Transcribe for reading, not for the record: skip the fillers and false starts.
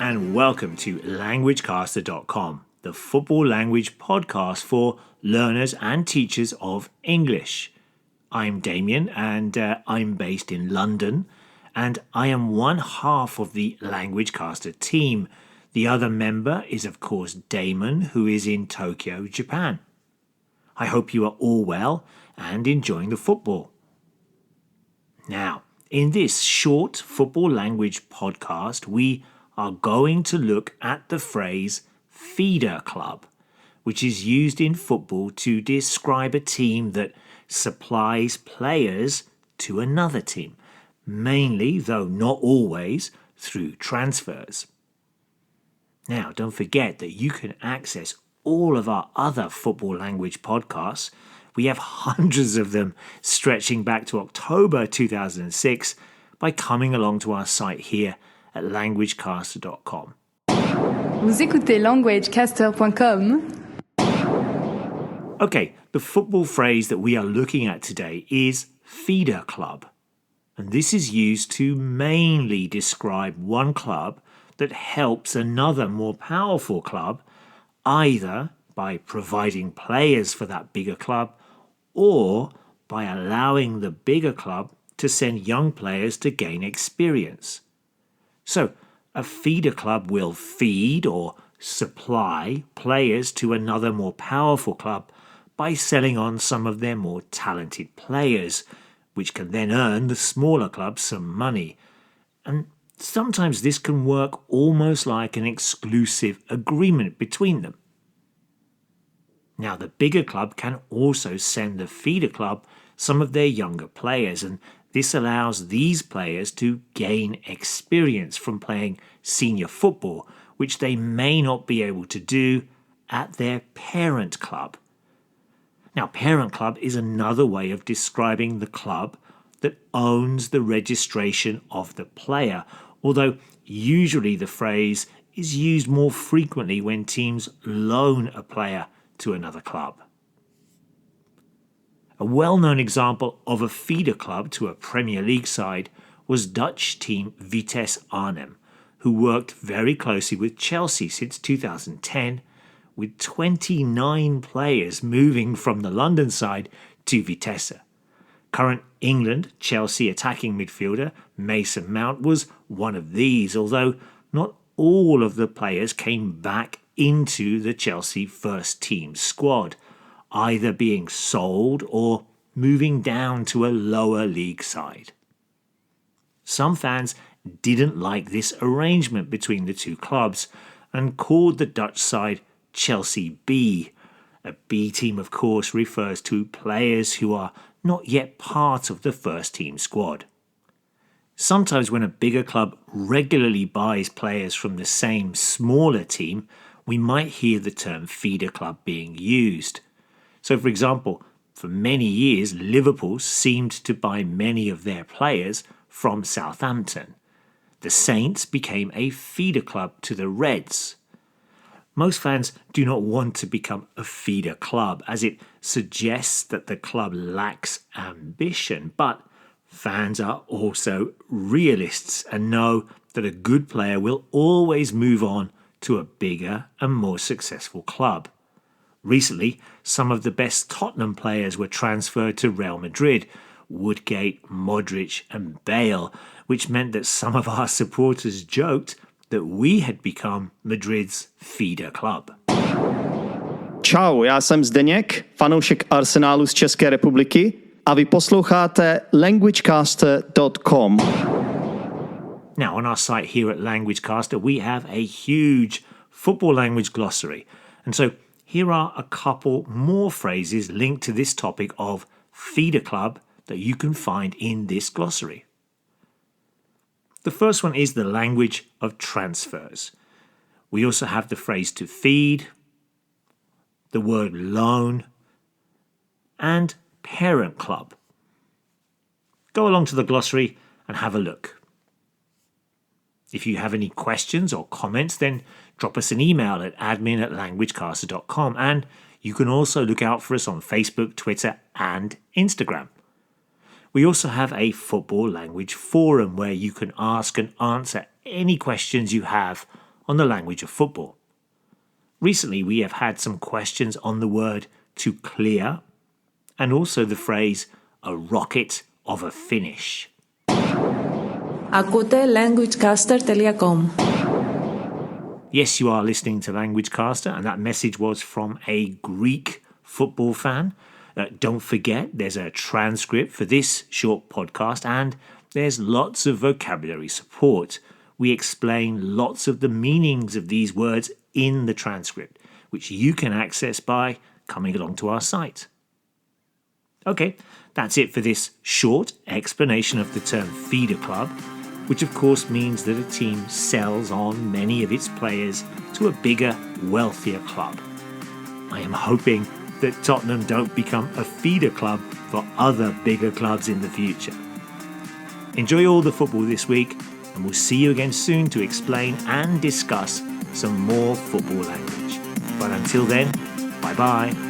and welcome to languagecaster.com, the football language podcast for learners and teachers of English. I'm Damien and I'm based in London, and I am one half of the LanguageCaster team. The other member is, of course, Damon, who is in Tokyo, Japan. I hope you are all well and enjoying the football. Now, in this short football language podcast, we are going to look at the phrase feeder club, which is used in football to describe a team that supplies players to another team, mainly, though not always, through transfers. Now, don't forget that you can access all of our other football language podcasts. We have hundreds of them stretching back to October 2006 by coming along to our site here at languagecaster.com. Vous écoutez languagecaster.com. Okay, the football phrase that we are looking at today is feeder club. And this is used to mainly describe one club that helps another more powerful club, either by providing players for that bigger club or by allowing the bigger club to send young players to gain experience. So, a feeder club will feed or supply players to another more powerful club by selling on some of their more talented players, which can then earn the smaller club some money. And sometimes this can work almost like an exclusive agreement between them. Now, the bigger club can also send the feeder club some of their younger players, and this allows these players to gain experience from playing senior football, which they may not be able to do at their parent club. Now, parent club is another way of describing the club that owns the registration of the player, although usually the phrase is used more frequently when teams loan a player to another club. A well-known example of a feeder club to a Premier League side was Dutch team Vitesse Arnhem, who worked very closely with Chelsea since 2010, with 29 players moving from the London side to Vitesse. Current England Chelsea attacking midfielder Mason Mount was one of these, although not all of the players came back into the Chelsea first team squad, either being sold or moving down to a lower league side. Some fans didn't like this arrangement between the two clubs and called the Dutch side Chelsea B. A B team, of course, refers to players who are not yet part of the first team squad. Sometimes when a bigger club regularly buys players from the same smaller team, we might hear the term feeder club being used. So, for example, for many years, Liverpool seemed to buy many of their players from Southampton. The Saints became a feeder club to the Reds. Most fans do not want to become a feeder club, as it suggests that the club lacks ambition, but fans are also realists and know that a good player will always move on to a bigger and more successful club. Recently, some of the best Tottenham players were transferred to Real Madrid, Woodgate, Modric and Bale, which meant that some of our supporters joked that we had become Madrid's feeder club. Čau, já jsem Zdeněk, fanoušek Arsenálu z České republiky a vy posloucháte languagecaster.com. Now, on our site here at LanguageCaster, we have a huge football language glossary. And so here are a couple more phrases linked to this topic of feeder club that you can find in this glossary. The first one is the language of transfers. We also have the phrase to feed, the word loan, and parent club. Go along to the glossary and have a look. If you have any questions or comments, then drop us an email at admin@languagecaster.com, and you can also look out for us on Facebook, Twitter, and Instagram. We also have a football language forum where you can ask and answer any questions you have on the language of football. Recently, we have had some questions on the word to clear and also the phrase a rocket of a finish. Ακούτε languagecaster.com. Yes, you are listening to LanguageCaster, and that message was from a Greek football fan. Don't forget, there's a transcript for this short podcast, and there's lots of vocabulary support. We explain lots of the meanings of these words in the transcript, which you can access by coming along to our site. Okay, that's it for this short explanation of the term feeder club, which of course means that a team sells on many of its players to a bigger, wealthier club. I am hoping that Tottenham don't become a feeder club for other bigger clubs in the future. Enjoy all the football this week, and we'll see you again soon to explain and discuss some more football language. But until then, bye-bye.